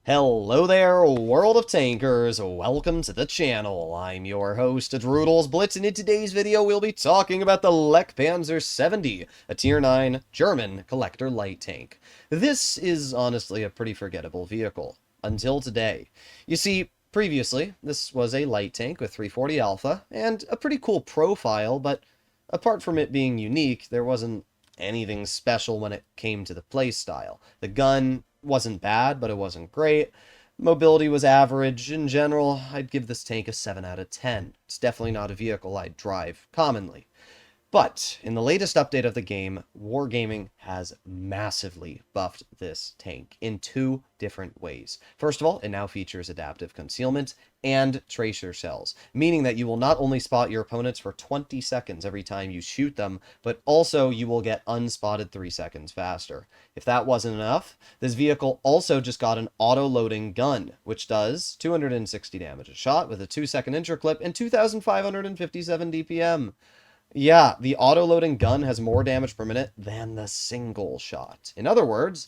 Hello there, world of tankers. Welcome to the channel. I'm your host, Droodles Blitz, and in today's video we'll be talking about the Lech Panzer 70, a Tier 9 German collector light tank. This is honestly a pretty forgettable vehicle, until today. You see, previously, this was a light tank with 340 Alpha, and a pretty cool profile, but apart from it being unique, there wasn't anything special when it came to the playstyle. The gun wasn't bad, but it wasn't great. Mobility was average. In general, I'd give this tank a 7 out of 10. It's definitely not a vehicle I'd drive commonly. But in the latest update of the game, Wargaming has massively buffed this tank in two different ways. First of all, it now features adaptive concealment and tracer cells, meaning that you will not only spot your opponents for 20 seconds every time you shoot them, but also you will get unspotted 3 seconds faster. If that wasn't enough, this vehicle also just got an auto-loading gun, which does 260 damage a shot with a 2-second interclip and 2,557 DPM. Yeah, the auto-loading gun has more damage per minute than the single shot. In other words,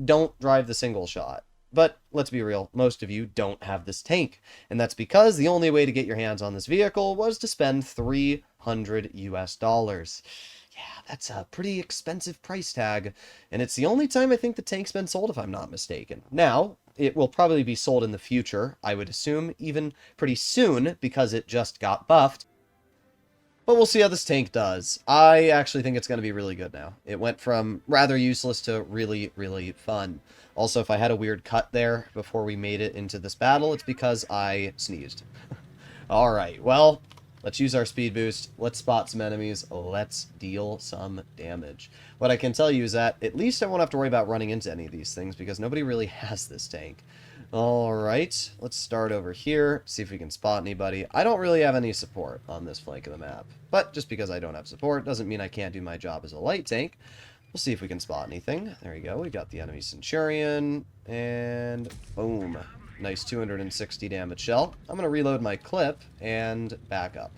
don't drive the single shot. But let's be real, most of you don't have this tank, and that's because the only way to get your hands on this vehicle was to spend 300 US dollars. Yeah, that's a pretty expensive price tag, and it's the only time I think the tank's been sold, if I'm not mistaken. Now, it will probably be sold in the future, I would assume, even pretty soon, because it just got buffed. But we'll see how this tank does. I actually think it's going to be really good now. It went from rather useless to really, really fun. Also, if I had a weird cut there before we made it into this battle, it's because I sneezed. Alright, well, let's use our speed boost. Let's spot some enemies. Let's deal some damage. What I can tell you is that at least I won't have to worry about running into any of these things because nobody really has this tank. Alright, let's start over here, see if we can spot anybody. I don't really have any support on this flank of the map, but just because I don't have support doesn't mean I can't do my job as a light tank. We'll see if we can spot anything. There we go, we got the enemy Centurion, and boom. Nice 260 damage shell. I'm going to reload my clip and back up.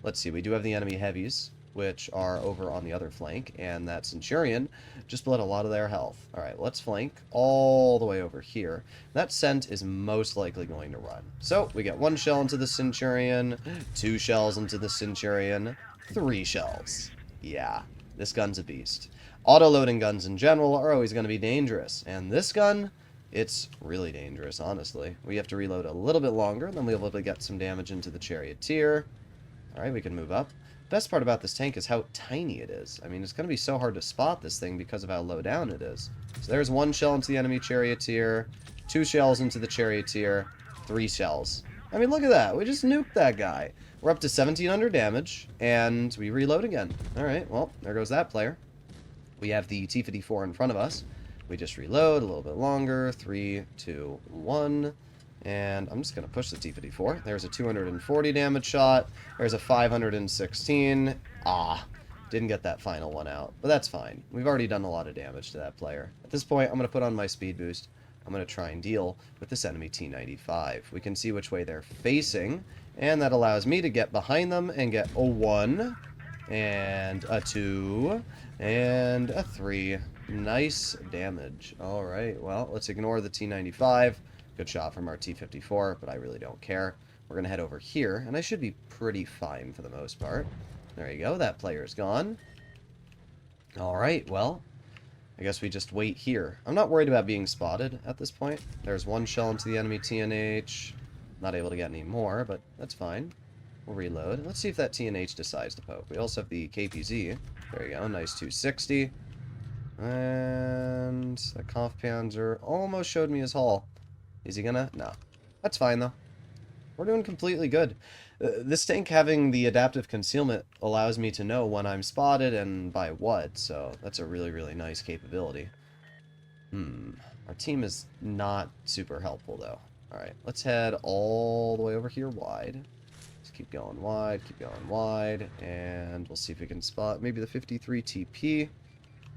Let's see, we do have the enemy heavies, which are over on the other flank, and that Centurion just bled a lot of their health. Alright, let's flank all the way over here. That Cent is most likely going to run. So, we get 1 shell into the Centurion, 2 shells into the Centurion, 3 shells. Yeah, this gun's a beast. Auto-loading guns in general are always going to be dangerous, and this gun, it's really dangerous, honestly. We have to reload a little bit longer, then we'll be able to get some damage into the Charioteer. Alright, we can move up. Best part about this tank is how tiny it is. I mean, it's going to be so hard to spot this thing because of how low down it is. So there's 1 shell into the enemy Charioteer, 2 shells into the Charioteer, 3 shells. I mean, look at that. We just nuked that guy. We're up to 1,700 damage, and we reload again. Alright, well, there goes that player. We have the T-54 in front of us. We just reload a little bit longer. 3, 2, 1... And I'm just going to push the T-54. There's a 240 damage shot. There's a 516. Didn't get that final one out. But that's fine. We've already done a lot of damage to that player. At this point, I'm going to put on my speed boost. I'm going to try and deal with this enemy T-95. We can see which way they're facing. And that allows me to get behind them and get a 1. And a 2. And a 3. Nice damage. Alright, well, let's ignore the T-95. Good shot from our T-54, but I really don't care. We're going to head over here, and I should be pretty fine for the most part. There you go, that player's gone. Alright, well, I guess we just wait here. I'm not worried about being spotted at this point. There's 1 shell into the enemy TNH. Not able to get any more, but that's fine. We'll reload. Let's see if that TNH decides to poke. We also have the KPZ. There you go, nice 260. And that Kampfpanzer almost showed me his hull. Is he gonna? No. That's fine, though. We're doing completely good. This tank having the adaptive concealment allows me to know when I'm spotted and by what, so that's a really, really nice capability. Our team is not super helpful, though. Alright, let's head all the way over here wide. Just keep going wide, and we'll see if we can spot maybe the 53 TP.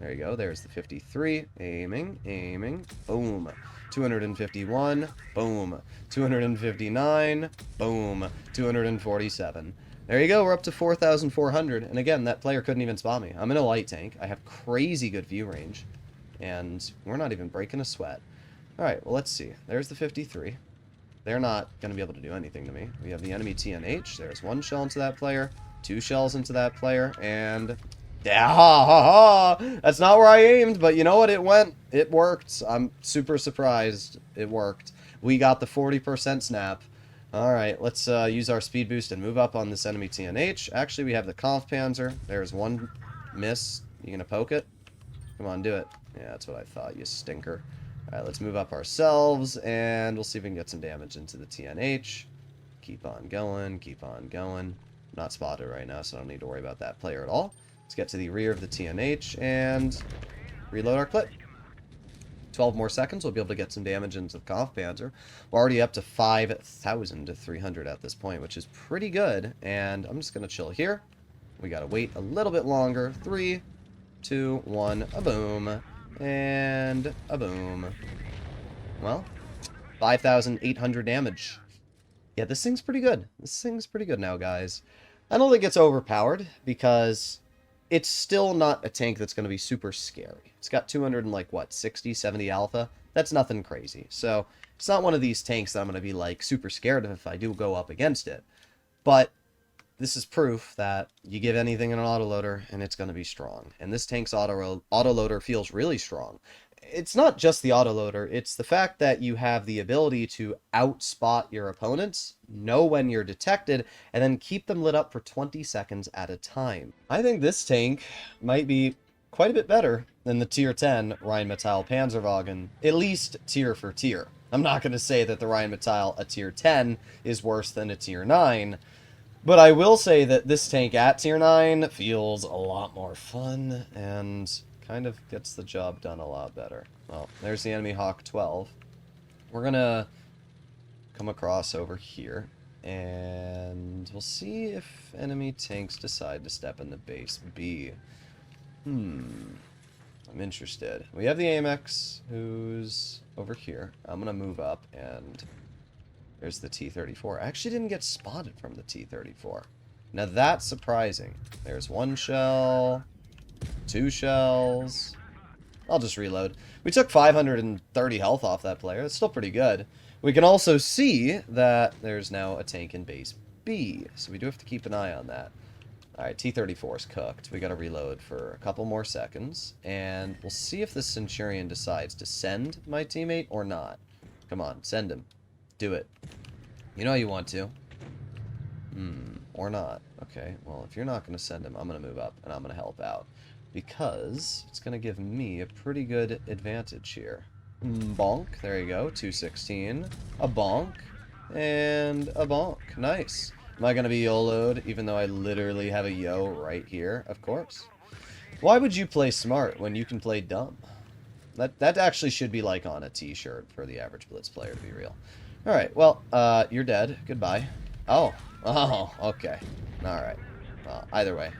There you go, there's the 53. Aiming. Boom. 251. Boom. 259. Boom. 247. There you go, we're up to 4,400. And again, that player couldn't even spot me. I'm in a light tank. I have crazy good view range. And we're not even breaking a sweat. Alright, well, let's see. There's the 53. They're not going to be able to do anything to me. We have the enemy TNH. There's 1 shell into that player, 2 shells into that player, and... Yeah, ha, ha, ha. That's not where I aimed, but you know what? It went. It worked. I'm super surprised it worked. We got the 40% snap. Alright, let's use our speed boost and move up on this enemy TNH. Actually, we have the Kampfpanzer. There's 1 miss. You gonna poke it? Come on, do it. Yeah, that's what I thought, you stinker. Alright, let's move up ourselves, and we'll see if we can get some damage into the TNH. Keep on going, keep on going. I'm not spotted right now, so I don't need to worry about that player at all. Let's get to the rear of the TNH, and reload our clip. 12 more seconds, we'll be able to get some damage into the Kampfpanzer. We're already up to 5,300 at this point, which is pretty good, and I'm just going to chill here. We got to wait a little bit longer. 3, 2, 1, a boom. And a boom. Well, 5,800 damage. Yeah, this thing's pretty good. This thing's pretty good now, guys. I don't think it's overpowered, because it's still not a tank that's going to be super scary. It's got 200 and, like, what, 60, 70 alpha? That's nothing crazy. So, it's not one of these tanks that I'm going to be, like, super scared of if I do go up against it. But this is proof that you give anything an autoloader and it's going to be strong. And this tank's autoloader feels really strong. It's not just the autoloader, it's the fact that you have the ability to outspot your opponents, know when you're detected, and then keep them lit up for 20 seconds at a time. I think this tank might be quite a bit better than the tier 10 Rheinmetall Panzerwagen, at least tier for tier. I'm not going to say that the Rheinmetall, a tier 10, is worse than a tier 9, but I will say that this tank at tier 9 feels a lot more fun and kind of gets the job done a lot better. Well, there's the enemy Hawk 12. We're going to come across over here, and we'll see if enemy tanks decide to step into base B. I'm interested. We have the AMX, who's over here. I'm going to move up, and there's the T-34. I actually didn't get spotted from the T-34. Now that's surprising. There's 1 shell, 2 shells. I'll just reload. We took 530 health off that player. That's still pretty good. We can also see that there's now a tank in base B, so we do have to keep an eye on that. Alright, T-34 is cooked. We gotta reload for a couple more seconds, and we'll see if the Centurion decides to send my teammate or not. Come on, send him. Do it. You know you want to. Or not. Okay, well, if you're not going to send him, I'm going to move up, and I'm going to help out. Because it's going to give me a pretty good advantage here. Bonk. There you go. 216. A bonk. And a bonk. Nice. Am I going to be YOLO'd, even though I literally have a yo right here? Of course. Why would you play smart when you can play dumb? That actually should be, like, on a t-shirt for the average Blitz player, to be real. Alright, well, you're dead. Goodbye. Oh, okay. Alright. Well, either way.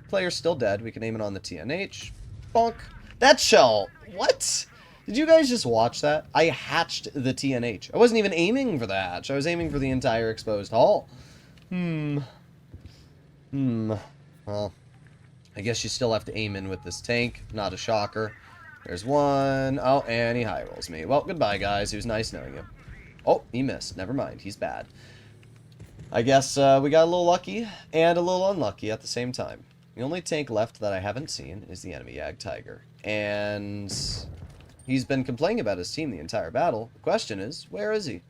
Player's still dead. We can aim it on the TNH. Bonk. That shell! What? Did you guys just watch that? I hatched the TNH. I wasn't even aiming for the hatch. I was aiming for the entire exposed hull. Well, I guess you still have to aim in with this tank. Not a shocker. There's 1. Oh, and he high rolls me. Well, goodbye, guys. It was nice knowing you. Oh, he missed. Never mind. He's bad. I guess we got a little lucky and a little unlucky at the same time. The only tank left that I haven't seen is the enemy Jagdtiger. And he's been complaining about his team the entire battle. The question is, where is he?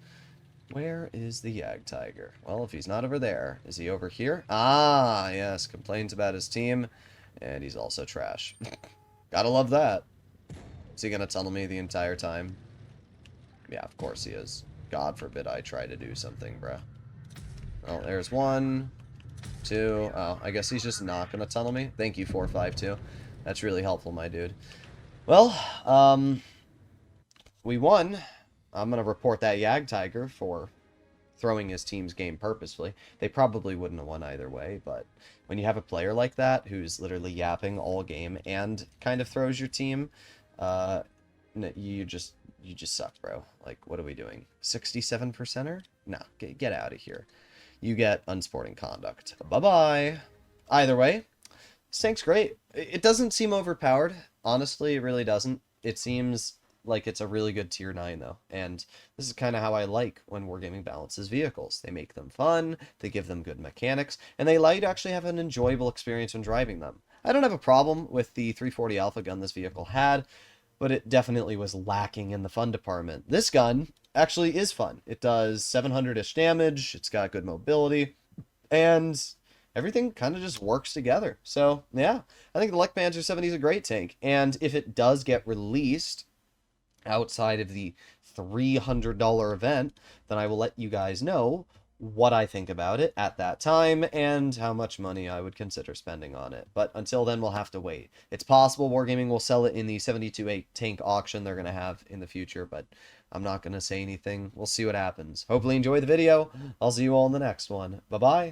Where is the Jagdtiger? Well, if he's not over there, is he over here? Ah, yes. Complains about his team. And he's also trash. Gotta love that. Is he gonna tunnel me the entire time? Yeah, of course he is. God forbid I try to do something, bruh. Oh, there's 1, 2. Oh, I guess he's just not going to tunnel me. Thank you, 452. That's really helpful, my dude. Well, we won. I'm going to report that Jagdtiger for throwing his team's game purposefully. They probably wouldn't have won either way, but when you have a player like that who's literally yapping all game and kind of throws your team, you just suck, bro. Like, what are we doing? 67%er? No, get out of here. You get unsporting conduct. Bye-bye. Either way, this tank's great. It doesn't seem overpowered. Honestly, it really doesn't. It seems like it's a really good tier 9 though. And this is kind of how I like when Wargaming balances vehicles. They make them fun, they give them good mechanics, and they allow you to actually have an enjoyable experience when driving them. I don't have a problem with the 340 Alpha gun this vehicle had, but it definitely was lacking in the fun department. This gun actually is fun. It does 700-ish damage, it's got good mobility, and everything kind of just works together. So, yeah, I think the Lech Panzer 70 is a great tank, and if it does get released outside of the $300 event, then I will let you guys know what I think about it at that time and how much money I would consider spending on it. But until then, we'll have to wait. It's possible Wargaming will sell it in the 72-8 tank auction they're going to have in the future, but I'm not going to say anything. We'll see what happens. Hopefully you enjoy the video. I'll see you all in the next one. Bye-bye.